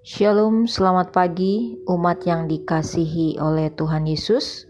Shalom, selamat pagi umat yang dikasihi oleh Tuhan Yesus.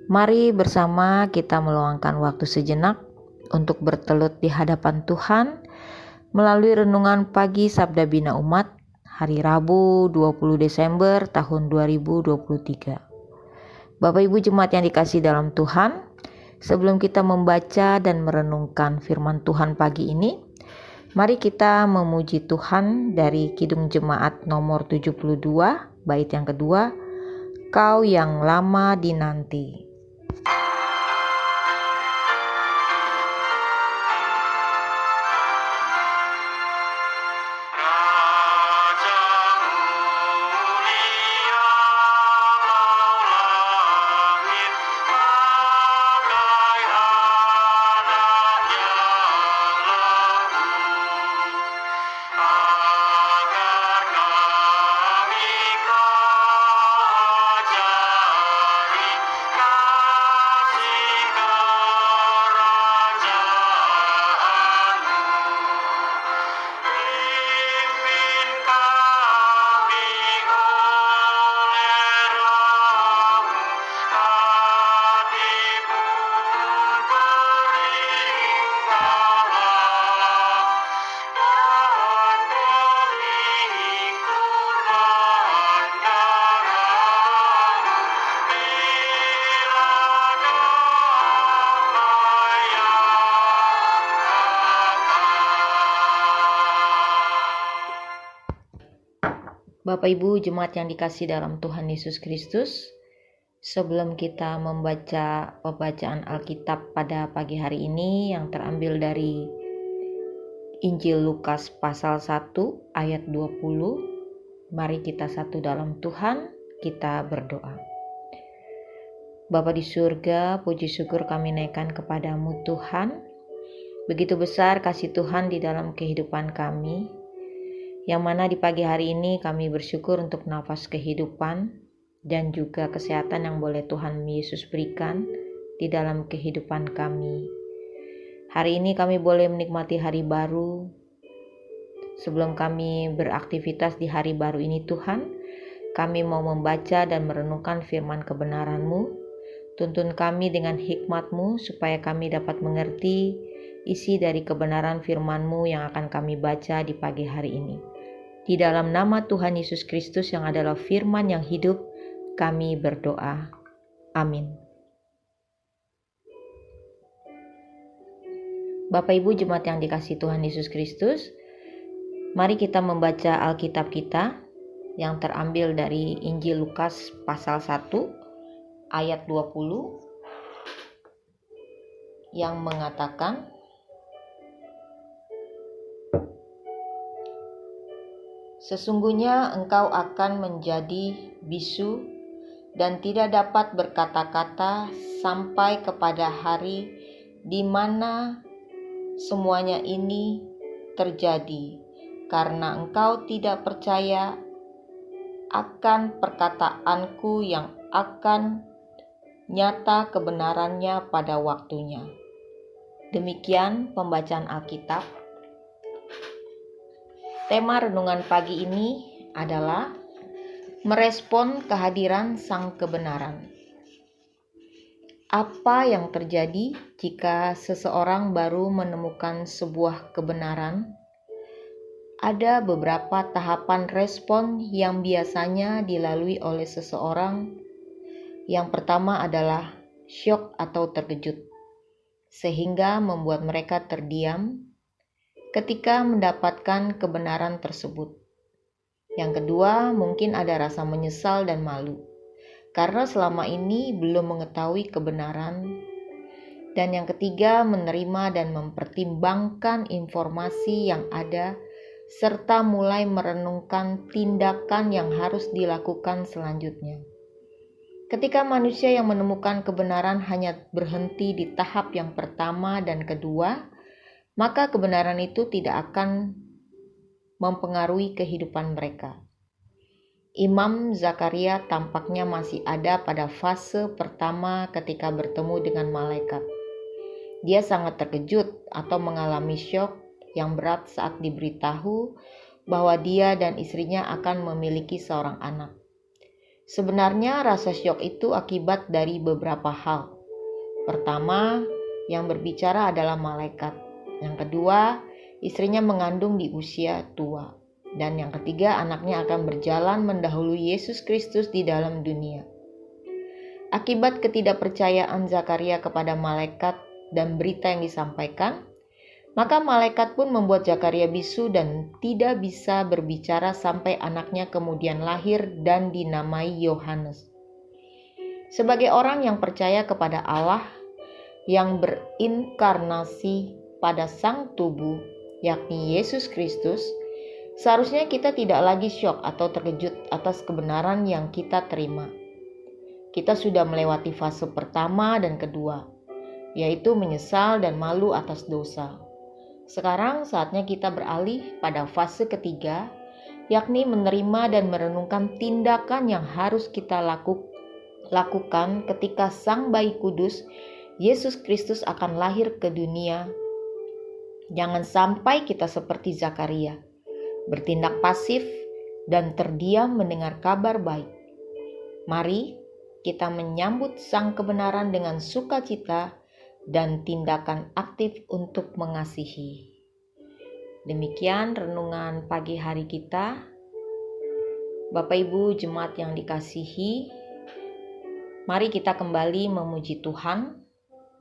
Mari bersama kita meluangkan waktu sejenak untuk bertelut di hadapan Tuhan melalui renungan pagi Sabda Bina Umat hari Rabu 20 Desember tahun 2023. Bapak Ibu Jemaat yang dikasihi dalam Tuhan, sebelum kita membaca dan merenungkan firman Tuhan pagi ini, mari kita memuji Tuhan dari Kidung Jemaat nomor 72, bait yang kedua, Kau yang lama dinanti. Bapak Ibu Jemaat yang dikasihi dalam Tuhan Yesus Kristus, sebelum kita membaca pembacaan Alkitab pada pagi hari ini yang terambil dari Injil Lukas pasal 1 ayat 20, mari kita satu dalam Tuhan, kita berdoa. Bapa di surga, puji syukur kami naikkan kepadamu Tuhan. Begitu besar kasih Tuhan di dalam kehidupan kami, yang mana di pagi hari ini kami bersyukur untuk nafas kehidupan dan juga kesehatan yang boleh Tuhan Yesus berikan di dalam kehidupan kami. Hari ini kami boleh menikmati hari baru. Sebelum kami beraktivitas di hari baru ini Tuhan, kami mau membaca dan merenungkan firman kebenaran-Mu. Tuntun kami dengan hikmat-Mu supaya kami dapat mengerti isi dari kebenaran firman-Mu yang akan kami baca di pagi hari ini. Di dalam nama Tuhan Yesus Kristus yang adalah firman yang hidup, kami berdoa. Amin. Bapak Ibu Jemaat yang dikasihi Tuhan Yesus Kristus, mari kita membaca Alkitab kita yang terambil dari Injil Lukas pasal 1 ayat 20 yang mengatakan, sesungguhnya engkau akan menjadi bisu dan tidak dapat berkata-kata sampai kepada hari di mana semuanya ini terjadi, karena engkau tidak percaya akan perkataanku yang akan nyata kebenarannya pada waktunya. Demikian pembacaan Alkitab. Tema renungan pagi ini adalah merespon kehadiran Sang Kebenaran. Apa yang terjadi jika seseorang baru menemukan sebuah kebenaran? Ada beberapa tahapan respon yang biasanya dilalui oleh seseorang. Yang pertama adalah syok atau terkejut, sehingga membuat mereka terdiam ketika mendapatkan kebenaran tersebut. Yang kedua, mungkin ada rasa menyesal dan malu, karena selama ini belum mengetahui kebenaran. Dan yang ketiga, menerima dan mempertimbangkan informasi yang ada, serta mulai merenungkan tindakan yang harus dilakukan selanjutnya. Ketika manusia yang menemukan kebenaran hanya berhenti di tahap yang pertama dan kedua, maka kebenaran itu tidak akan mempengaruhi kehidupan mereka. Imam Zakaria tampaknya masih ada pada fase pertama ketika bertemu dengan malaikat. Dia sangat terkejut atau mengalami syok yang berat saat diberitahu bahwa dia dan istrinya akan memiliki seorang anak. Sebenarnya rasa syok itu akibat dari beberapa hal. Pertama, yang berbicara adalah malaikat. Yang kedua, istrinya mengandung di usia tua. Dan yang ketiga, anaknya akan berjalan mendahului Yesus Kristus di dalam dunia. Akibat ketidakpercayaan Zakaria kepada malaikat dan berita yang disampaikan, maka malaikat pun membuat Zakaria bisu dan tidak bisa berbicara sampai anaknya kemudian lahir dan dinamai Yohanes. Sebagai orang yang percaya kepada Allah yang berinkarnasi pada sang tubuh, yakni Yesus Kristus, seharusnya kita tidak lagi syok atau terkejut atas kebenaran yang kita terima. Kita sudah melewati fase pertama dan kedua, yaitu menyesal dan malu atas dosa. Sekarang saatnya kita beralih pada fase ketiga, yakni menerima dan merenungkan tindakan yang harus kita lakukan ketika Sang Bayi Kudus, Yesus Kristus akan lahir ke dunia. Jangan sampai kita seperti Zakaria, bertindak pasif dan terdiam mendengar kabar baik. Mari kita menyambut Sang kebenaran dengan sukacita dan tindakan aktif untuk mengasihi. Demikian renungan pagi hari kita. Bapak Ibu jemaat yang dikasihi, mari kita kembali memuji Tuhan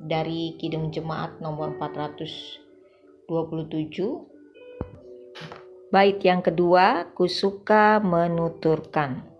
dari Kidung Jemaat nomor 427. Bait yang kedua, kusuka menuturkan.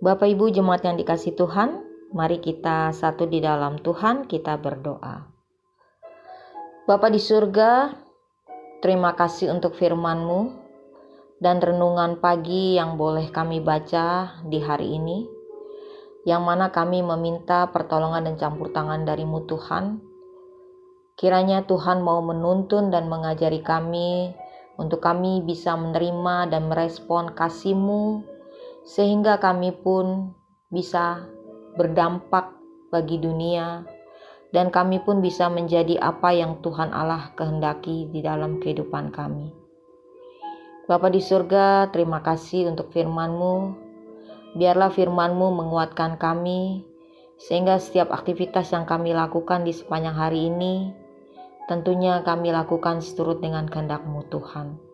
Bapak Ibu jemaat yang dikasihi Tuhan, mari kita satu di dalam Tuhan, kita berdoa. Bapa di surga, terima kasih untuk firman-Mu dan renungan pagi yang boleh kami baca di hari ini, yang mana kami meminta pertolongan dan campur tangan dari-Mu Tuhan. Kiranya Tuhan mau menuntun dan mengajari kami untuk kami bisa menerima dan merespon kasih-Mu, sehingga kami pun bisa berdampak bagi dunia dan kami pun bisa menjadi apa yang Tuhan Allah kehendaki di dalam kehidupan kami. Bapa di surga, terima kasih untuk firman-Mu. Biarlah firman-Mu menguatkan kami sehingga setiap aktivitas yang kami lakukan di sepanjang hari ini tentunya kami lakukan seturut dengan kehendak-Mu Tuhan.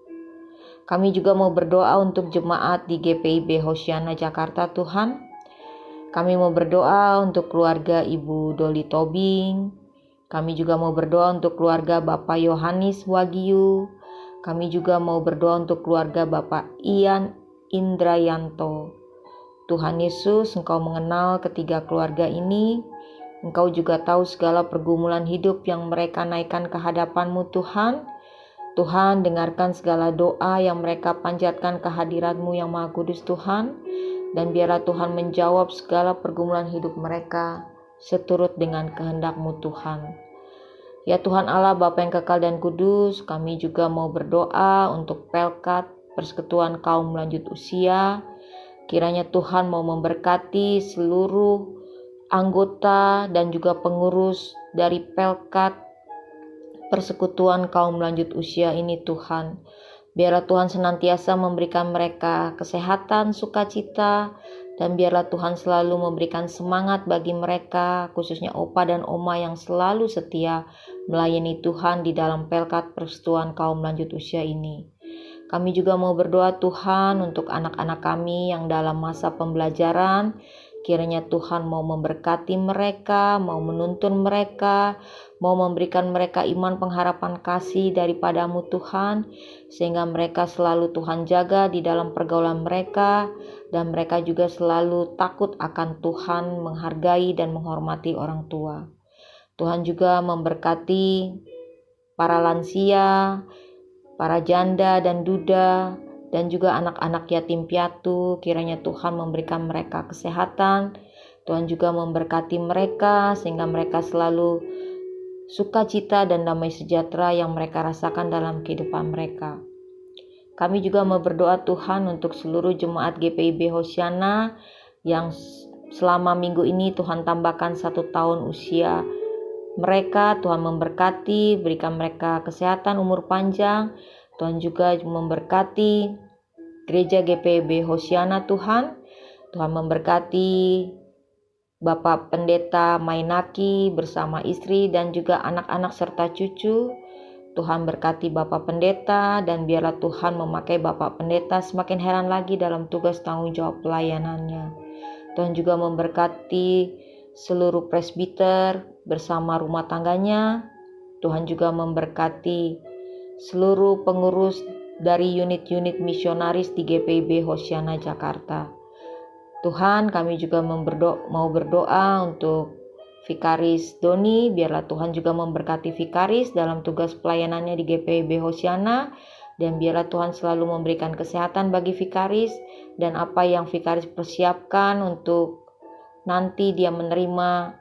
Kami juga mau berdoa untuk jemaat di GPIB Hosiana Jakarta Tuhan. Kami mau berdoa untuk keluarga Ibu Doli Tobing. Kami juga mau berdoa untuk keluarga Bapak Yohanes Wagyu. Kami juga mau berdoa untuk keluarga Bapak Ian Indrayanto. Tuhan Yesus, Engkau mengenal ketiga keluarga ini. Engkau juga tahu segala pergumulan hidup yang mereka naikkan ke hadapan-Mu Tuhan. Tuhan, dengarkan segala doa yang mereka panjatkan ke hadirat-Mu yang Maha Kudus Tuhan, dan biarlah Tuhan menjawab segala pergumulan hidup mereka seturut dengan kehendak-Mu Tuhan. Ya Tuhan Allah Bapa yang kekal dan kudus, kami juga mau berdoa untuk Pelkat, Persekutuan Kaum Lanjut Usia. Kiranya Tuhan mau memberkati seluruh anggota dan juga pengurus dari Pelkat, Persekutuan Kaum Lanjut Usia ini Tuhan. Biarlah Tuhan senantiasa memberikan mereka kesehatan, sukacita, dan biarlah Tuhan selalu memberikan semangat bagi mereka, khususnya Opa dan Oma yang selalu setia melayani Tuhan di dalam pelkat persekutuan kaum lanjut usia ini. Kami juga mau berdoa Tuhan untuk anak-anak kami yang dalam masa pembelajaran. Kiranya Tuhan mau memberkati mereka, mau menuntun mereka, mau memberikan mereka iman pengharapan kasih daripadamu Tuhan, sehingga mereka selalu Tuhan jaga di dalam pergaulan mereka, dan mereka juga selalu takut akan Tuhan, menghargai dan menghormati orang tua. Tuhan juga memberkati para lansia, para janda dan duda, dan juga anak-anak yatim piatu. Kiranya Tuhan memberikan mereka kesehatan. Tuhan juga memberkati mereka sehingga mereka selalu sukacita dan damai sejahtera yang mereka rasakan dalam kehidupan mereka. Kami juga mau berdoa Tuhan untuk seluruh jemaat GPIB Hosiana yang selama minggu ini Tuhan tambahkan 1 tahun usia mereka. Tuhan memberkati, berikan mereka kesehatan, umur panjang. Tuhan juga memberkati gereja GPIB Hosiana Tuhan. Tuhan memberkati Bapak Pendeta Mainaki bersama istri dan juga anak-anak serta cucu. Tuhan berkati Bapak Pendeta dan biarlah Tuhan memakai Bapak Pendeta semakin heran lagi dalam tugas tanggung jawab pelayanannya. Tuhan juga memberkati seluruh presbiter bersama rumah tangganya. Tuhan juga memberkati seluruh pengurus dari unit-unit misionaris di GPIB Hosiana Jakarta. Tuhan, kami juga mau berdoa untuk Vikaris Doni, biarlah Tuhan juga memberkati Vikaris dalam tugas pelayanannya di GPIB Hosiana, dan biarlah Tuhan selalu memberikan kesehatan bagi Vikaris, dan apa yang Vikaris persiapkan untuk nanti dia menerima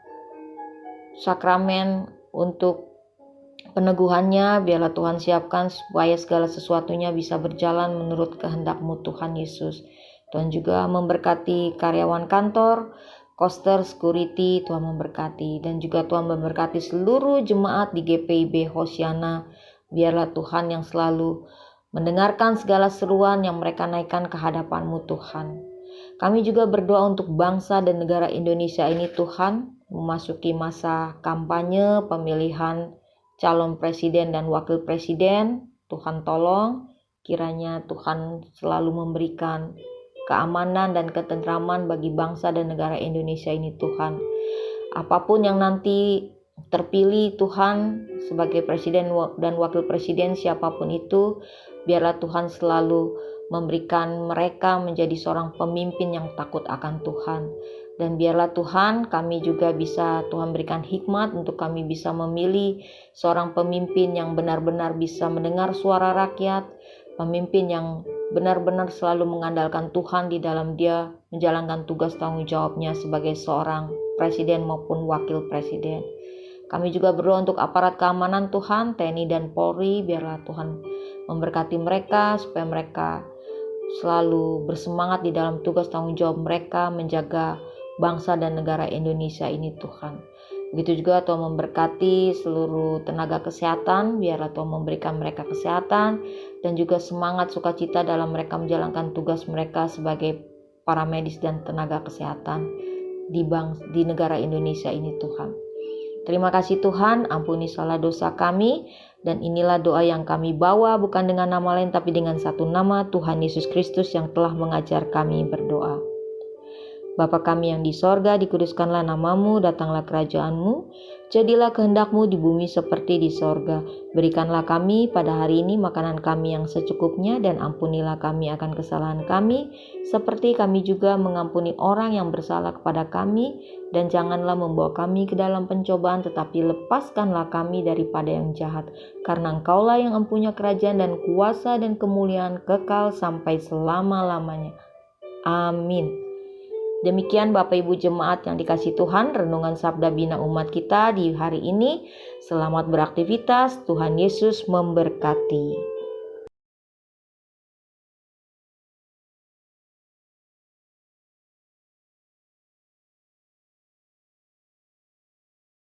sakramen untuk peneguhannya, biarlah Tuhan siapkan supaya segala sesuatunya bisa berjalan menurut kehendak-Mu Tuhan Yesus. Tuhan juga memberkati karyawan kantor, koster, security, Tuhan memberkati. Dan juga Tuhan memberkati seluruh jemaat di GPIB Hosiana. Biarlah Tuhan yang selalu mendengarkan segala seruan yang mereka naikkan ke hadapan-Mu Tuhan. Kami juga berdoa untuk bangsa dan negara Indonesia ini Tuhan, memasuki masa kampanye pemilihan calon presiden dan wakil presiden. Tuhan tolong, kiranya Tuhan selalu memberikan keamanan dan ketentraman bagi bangsa dan negara Indonesia ini Tuhan. Apapun yang nanti terpilih Tuhan sebagai presiden dan wakil presiden, siapapun itu, biarlah Tuhan selalu memberikan mereka menjadi seorang pemimpin yang takut akan Tuhan. Dan biarlah Tuhan kami juga bisa Tuhan berikan hikmat untuk kami bisa memilih seorang pemimpin yang benar-benar bisa mendengar suara rakyat, pemimpin yang benar-benar selalu mengandalkan Tuhan di dalam dia menjalankan tugas tanggung jawabnya sebagai seorang presiden maupun wakil presiden. Kami juga berdoa untuk aparat keamanan Tuhan, TNI dan Polri, biarlah Tuhan memberkati mereka supaya mereka selalu bersemangat di dalam tugas tanggung jawab mereka menjaga bangsa dan negara Indonesia ini Tuhan. Begitu juga Tuhan memberkati seluruh tenaga kesehatan, biarlah Tuhan memberikan mereka kesehatan dan juga semangat sukacita dalam mereka menjalankan tugas mereka sebagai para medis dan tenaga kesehatan di negara Indonesia ini Tuhan. Terima kasih Tuhan, ampuni salah dosa kami, dan inilah doa yang kami bawa bukan dengan nama lain tapi dengan satu nama, Tuhan Yesus Kristus yang telah mengajar kami berdoa. Bapa kami yang di sorga, dikuduskanlah namamu, datanglah kerajaanmu, jadilah kehendakmu di bumi seperti di sorga. Berikanlah kami pada hari ini makanan kami yang secukupnya, dan ampunilah kami akan kesalahan kami, seperti kami juga mengampuni orang yang bersalah kepada kami, dan janganlah membawa kami ke dalam pencobaan, tetapi lepaskanlah kami daripada yang jahat. Karena Engkaulah yang mempunyai kerajaan dan kuasa dan kemuliaan kekal sampai selama-lamanya. Amin. Demikian Bapak Ibu Jemaat yang dikasihi Tuhan, renungan Sabda Bina umat kita di hari ini. Selamat beraktivitas, Tuhan Yesus memberkati.